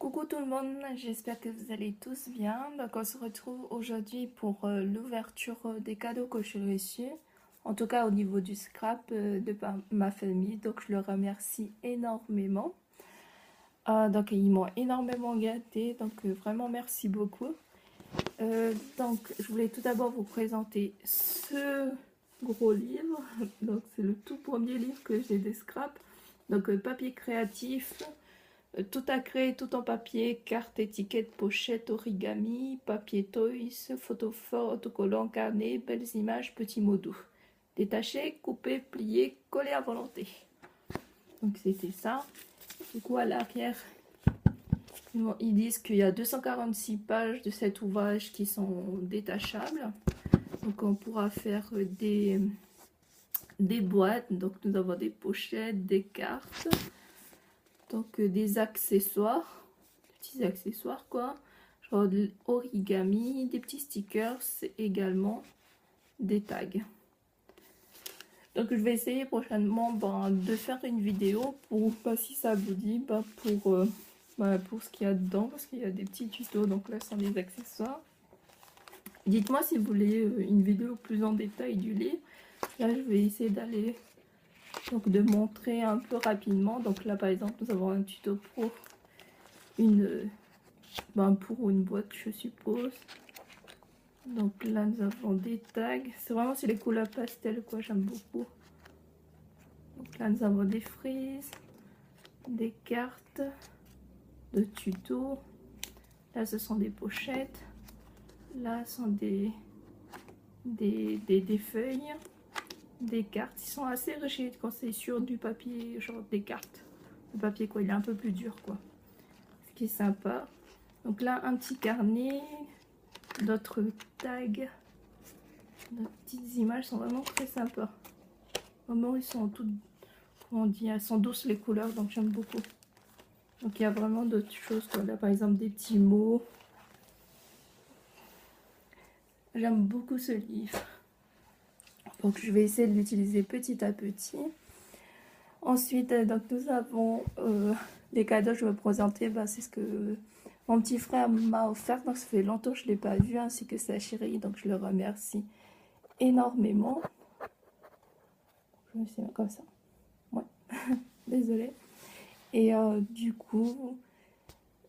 Coucou tout le monde, j'espère que vous allez tous bien. Donc on se retrouve aujourd'hui pour l'ouverture des cadeaux que j'ai reçus. En tout cas au niveau du scrap ma famille. Donc je leur remercie énormément. Donc ils m'ont énormément gâté. Donc vraiment merci beaucoup. Donc je voulais tout d'abord vous présenter ce gros livre. Donc c'est le tout premier livre que j'ai des scraps. Donc papier créatif. Tout à créer, tout en papier, carte, étiquette, pochette, origami, papier toys, photo fort, autocollant, carnet, belles images, petits mots doux. Détacher, couper, plier, coller à volonté. Donc c'était ça. Du coup à l'arrière, ils disent qu'il y a 246 pages de cet ouvrage qui sont détachables. Donc on pourra faire des boîtes. Donc nous avons des pochettes, des cartes. Donc des accessoires, petits accessoires quoi, genre de l'origami, des petits stickers également, des tags. Donc je vais essayer prochainement de faire une vidéo pour, si ça vous dit, pour ce qu'il y a dedans, parce qu'il y a des petits tutos, donc là ce sont des accessoires. Dites-moi si vous voulez une vidéo plus en détail du livre. Là je vais essayer d'aller... Donc de montrer un peu rapidement. Donc là par exemple nous avons un tuto pour une boîte je suppose. Donc là nous avons des tags. C'est vraiment sur les couleurs pastel quoi, j'aime beaucoup. Donc là nous avons des frises, des cartes de tuto. Là ce sont des pochettes. Là ce sont des feuilles. Des cartes, ils sont assez rigides quand c'est sur du papier, genre des cartes. Le papier quoi, il est un peu plus dur quoi. Ce qui est sympa. Donc là un petit carnet, d'autres tags, de petites images sont vraiment très sympas. Vraiment ils sont toutes, comment on dit, elles sont douces les couleurs donc j'aime beaucoup. Donc il y a vraiment d'autres choses quoi. Là par exemple des petits mots. J'aime beaucoup ce livre. Donc je vais essayer de l'utiliser petit à petit. Ensuite, donc nous avons les cadeaux que je vais vous présenter. C'est ce que mon petit frère m'a offert. Donc ça fait longtemps que je ne l'ai pas vu, ainsi que sa chérie. Donc je le remercie énormément. Je me suis mis comme ça. Ouais, désolée. Et du coup,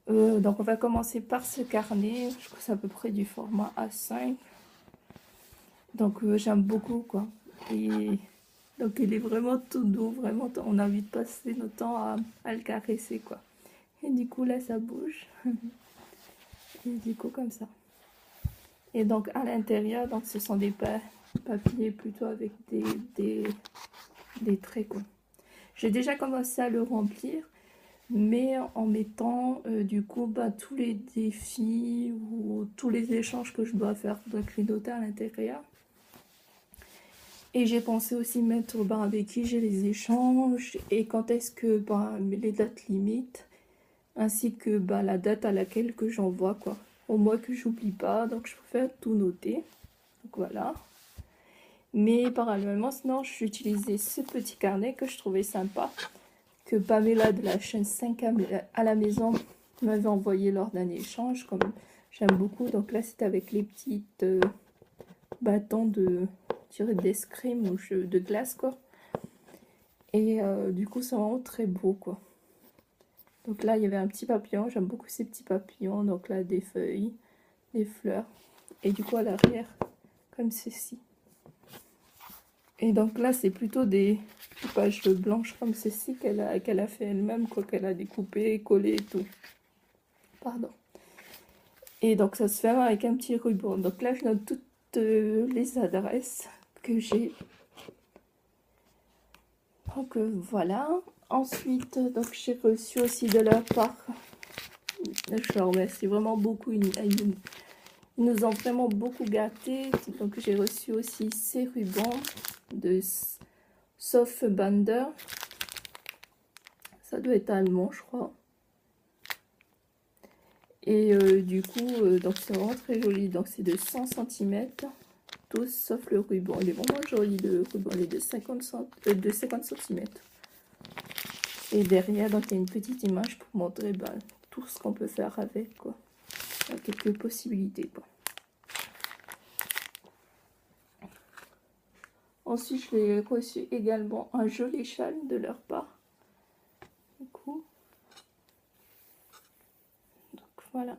donc on va commencer par ce carnet. Je crois que c'est à peu près du format A5. Donc j'aime beaucoup quoi. Et donc il est vraiment tout doux, vraiment on a envie de passer notre temps à le caresser quoi. Et du coup là ça bouge. Et du coup comme ça. Et donc à l'intérieur, donc ce sont des papiers plutôt avec des traits quoi. J'ai déjà commencé à le remplir, mais en mettant du coup tous les défis ou tous les échanges que je dois faire, donc les noter à l'intérieur. Et j'ai pensé aussi mettre avec qui j'ai les échanges et quand est-ce que les dates limites, ainsi que la date à laquelle que j'envoie quoi. Au moins que j'oublie pas, donc je préfère tout noter. Donc voilà. Mais parallèlement, sinon j'ai utilisé ce petit carnet que je trouvais sympa, que Pamela de la chaîne 5 à la maison m'avait envoyé lors d'un échange, comme j'aime beaucoup. Donc là c'est avec les petites bâtons d'escrime ou de glace quoi. Et du coup c'est vraiment très beau quoi. Donc là il y avait un petit papillon, j'aime beaucoup ces petits papillons. Donc là des feuilles, des fleurs et du coup à l'arrière comme ceci. Et donc là c'est plutôt des pages blanches comme ceci qu'elle a fait elle-même quoi, qu'elle a découpé, collé et tout. Pardon. Et donc ça se fait avec un petit ruban. Donc là je note toutes les adresses que j'ai. Donc voilà. Ensuite, donc j'ai reçu aussi de leur part, je leur remercie vraiment beaucoup, ils nous ont vraiment beaucoup gâtés. Donc j'ai reçu aussi ces rubans de Soft Bander, ça doit être allemand je crois. Et du coup, donc c'est vraiment très joli, donc c'est de 100 cm. Tous sauf le ruban, il est vraiment joli le ruban, il est de 50 cm. Et derrière donc il y a une petite image pour montrer tout ce qu'on peut faire avec, quoi. Il y a quelques possibilités, quoi. Ensuite, j'ai reçu également un joli châle de leur part. Du coup, donc voilà.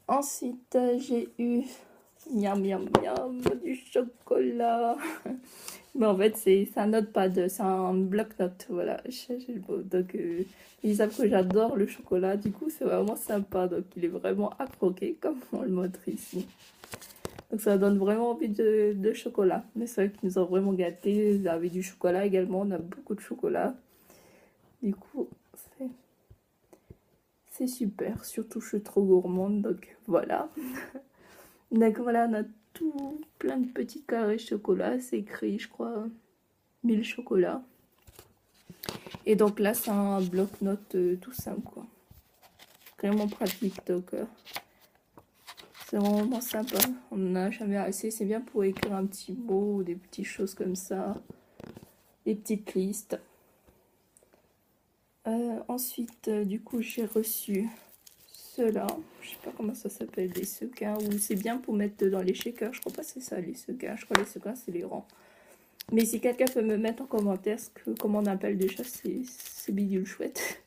Ensuite, j'ai eu miam miam miam du chocolat. Mais en fait, c'est un notepad, c'est un bloc-notes, voilà. Donc, ils savent que j'adore le chocolat, du coup, c'est vraiment sympa. Donc, il est vraiment à croquer, comme on le montre ici. Donc, ça donne vraiment envie de chocolat. Mais c'est vrai qu'ils nous ont vraiment gâtés. Ils avaient du chocolat également, on a beaucoup de chocolat. Du coup, c'est super. Surtout, je suis trop gourmande, donc voilà. Donc, voilà, on a tout plein de petits carrés chocolat. C'est écrit, je crois, 1000 chocolats. Et donc là, c'est un bloc-notes tout simple, quoi. Vraiment pratique, donc c'est vraiment sympa. On n'en a jamais assez. C'est bien pour écrire un petit mot ou des petites choses comme ça. Des petites listes. Ensuite, du coup, j'ai reçu ceux-là. Je sais pas comment ça s'appelle, des sequins. Ou c'est bien pour mettre dans les shakers. Je crois pas que c'est ça, les sequins. Je crois que les sequins, c'est les rangs. Mais si quelqu'un peut me mettre en commentaire comment on appelle déjà, c'est bidule chouette.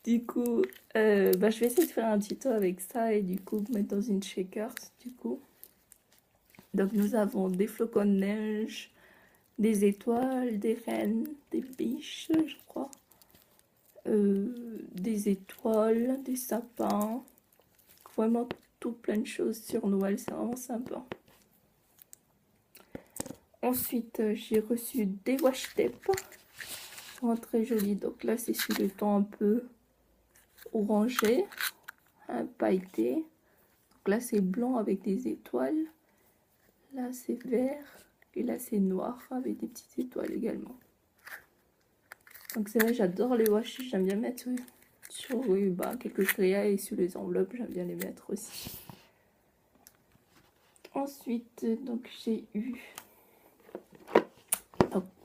Du coup, je vais essayer de faire un tuto avec ça et du coup mettre dans une shaker. Du coup, donc nous avons des flocons de neige, des étoiles, des rennes, des biches, je crois, des étoiles, des sapins, vraiment tout plein de choses sur Noël, c'est vraiment sympa. Ensuite, j'ai reçu des washi tape, vraiment très jolis. Donc là, c'est sur le ton un peu orangé, un pailleté. Donc là, c'est blanc avec des étoiles. Là, c'est vert. Et là, c'est noir avec des petites étoiles également. Donc c'est vrai, j'adore les washi. J'aime bien mettre sur quelques grillades et sur les enveloppes. J'aime bien les mettre aussi. Ensuite, donc j'ai eu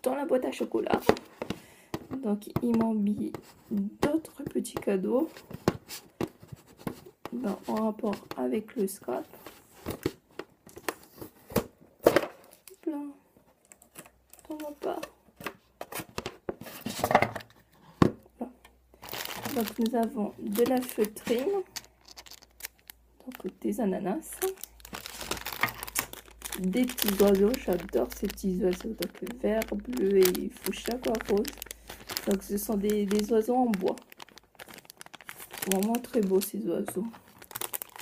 dans la boîte à chocolat. Donc ils m'ont mis d'autres petits cadeaux en rapport avec le scrap. Plein. T'en vas pas. Donc nous avons de la feutrine, donc des ananas, des petits oiseaux, j'adore ces petits oiseaux, donc vert, bleu et fuchsia quoi, rose. Donc ce sont des oiseaux en bois, vraiment très beaux ces oiseaux.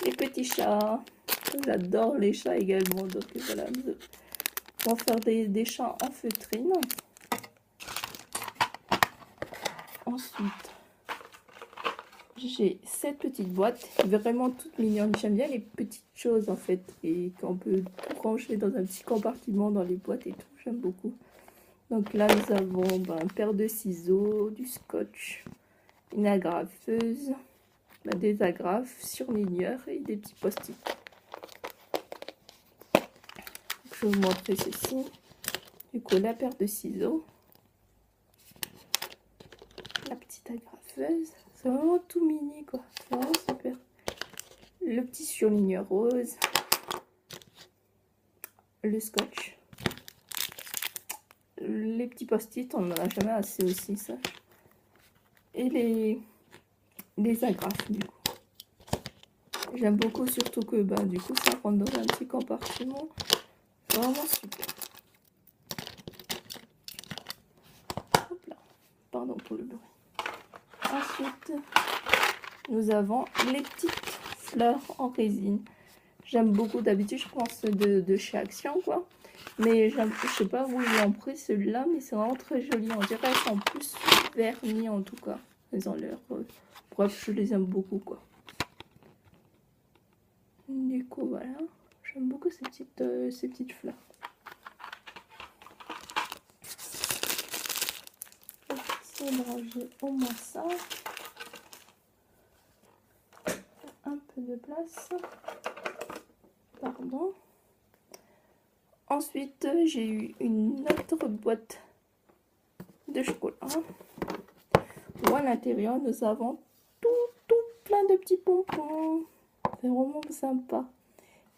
Les petits chats, j'adore les chats également, donc voilà, nous allons faire des chats en feutrine. Ensuite, j'ai cette petite boîte, vraiment toute mignonne. J'aime bien les petites choses en fait, et qu'on peut tout ranger dans un petit compartiment dans les boîtes et tout, j'aime beaucoup. Donc là, nous avons une paire de ciseaux, du scotch, une agrafeuse, des agrafes, surligneurs et des petits post-it. Je vais vous montrer ceci. Du coup, la paire de ciseaux, la petite agrafeuse. C'est vraiment tout mini quoi, c'est vraiment super. Le petit surligneur rose, le scotch, les petits post-it, on n'en a jamais assez aussi ça. Et les agrafes du coup. J'aime beaucoup, surtout que du coup ça rentre dans un petit compartiment. Vraiment super. Hop là. Pardon pour le bruit. Ensuite, nous avons les petites fleurs en résine. J'aime beaucoup, d'habitude je pense de chez Action quoi. Mais je sais pas où ils ont pris celui-là, mais c'est vraiment très joli. On dirait qu'elles sont plus vernis en tout cas. Elles ont l'air... bref, je les aime beaucoup quoi. Du coup voilà, j'aime beaucoup ces petites fleurs. Je vais essayer de ranger au moins ça. Un peu de place. Pardon. Ensuite, j'ai eu une autre boîte de chocolat. Ou à l'intérieur, nous avons tout plein de petits pompons. C'est vraiment sympa.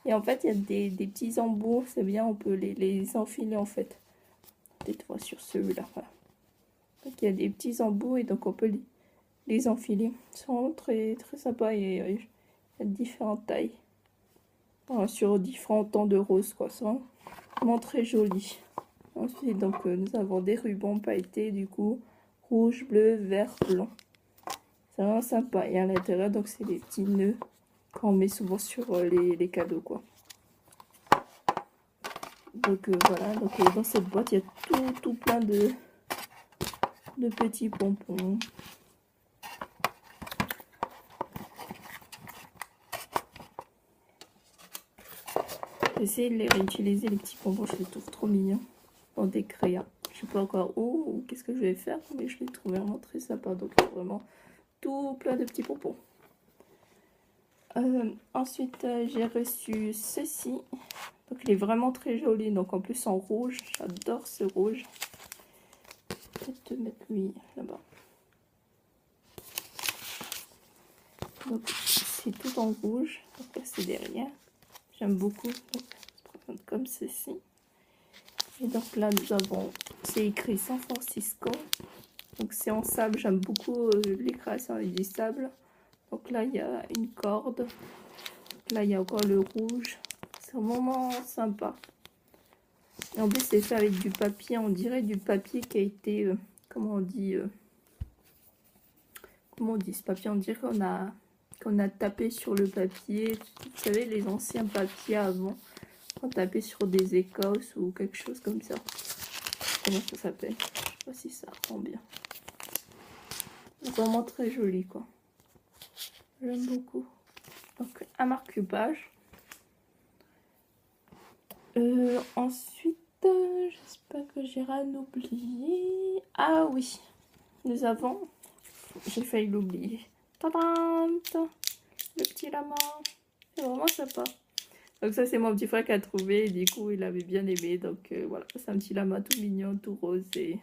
Et en fait, il y a des petits embouts. C'est bien, on peut les enfiler en fait. Peut-être voir sur celui-là. Voilà. Donc, il y a des petits embouts et donc on peut les enfiler. Ils sont très sympas et il y a différentes tailles. Voilà, sur différents tons de rose, quoi. C'est vraiment très joli. Ensuite, donc, nous avons des rubans pailletés, du coup, rouge, bleu, vert, blanc. C'est vraiment sympa. Et à l'intérieur, donc, c'est des petits nœuds qu'on met souvent sur les cadeaux, quoi. Donc, voilà. Donc, dans cette boîte, il y a tout plein de petits pompons. J'essaie de les réutiliser, les petits pompons. Je les trouve trop mignons. Dans des crayons. Je sais pas encore où ou qu'est-ce que je vais faire, mais je les trouve vraiment très sympa. Donc, vraiment tout plein de petits pompons. Ensuite, j'ai reçu ceci. Donc, il est vraiment très joli. Donc, en plus en rouge. J'adore ce rouge. Peut-être te mettre lui là-bas. Donc, c'est tout en rouge. Donc, là, c'est derrière. J'aime beaucoup. Donc, ça se présente comme ceci. Et donc là, nous avons, c'est écrit San Francisco. Donc c'est en sable. J'aime beaucoup les créations avec du sable. Donc là, il y a une corde. Là, il y a encore le rouge. C'est vraiment sympa. Et en plus, c'est fait avec du papier. On dirait du papier qui a été, comment on dit ce papier? On dirait qu'on a tapé sur le papier. Vous savez, les anciens papiers avant. On tapait sur des écosses ou quelque chose comme ça. Comment ça s'appelle? Je sais pas si ça rend bien. Vraiment très joli, quoi. J'aime beaucoup. Donc, un marque-page. Ensuite, j'espère que j'ai rien oublié. Ah oui, nous avons... J'ai failli l'oublier. Tadam! Le petit lama. C'est vraiment sympa. Donc ça, c'est mon petit frère qui a trouvé. Et du coup, il avait bien aimé. Donc voilà, c'est un petit lama tout mignon, tout rose. Et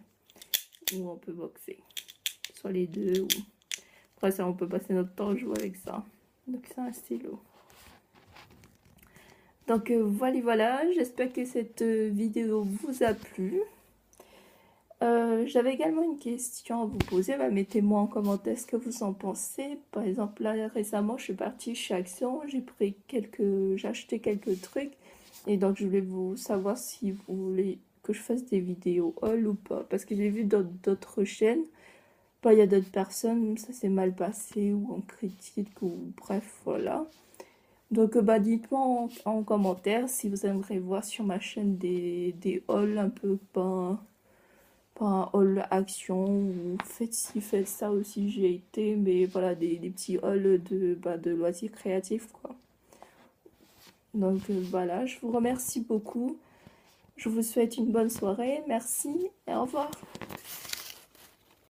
où on peut boxer. Soit les deux. Ou... Après ça, on peut passer notre temps à jouer avec ça. Donc c'est un stylo. Donc voilà. J'espère que cette vidéo vous a plu. J'avais également une question à vous poser. Bah, mettez-moi en commentaire ce que vous en pensez. Par exemple, là récemment, je suis partie chez Action. J'ai acheté quelques trucs. Et donc, je voulais vous savoir si vous voulez que je fasse des vidéos haul ou pas. Parce que j'ai vu d'autres chaînes. Bah, il y a d'autres personnes, ça s'est mal passé ou en critique ou bref, voilà. Donc, bah, dites-moi en commentaire si vous aimeriez voir sur ma chaîne des hauls un peu pas un haul action ou faites ci, faites ça aussi, j'ai été, mais voilà, des petits hauls de loisirs créatifs, quoi. Donc voilà, je vous remercie beaucoup. Je vous souhaite une bonne soirée. Merci et au revoir.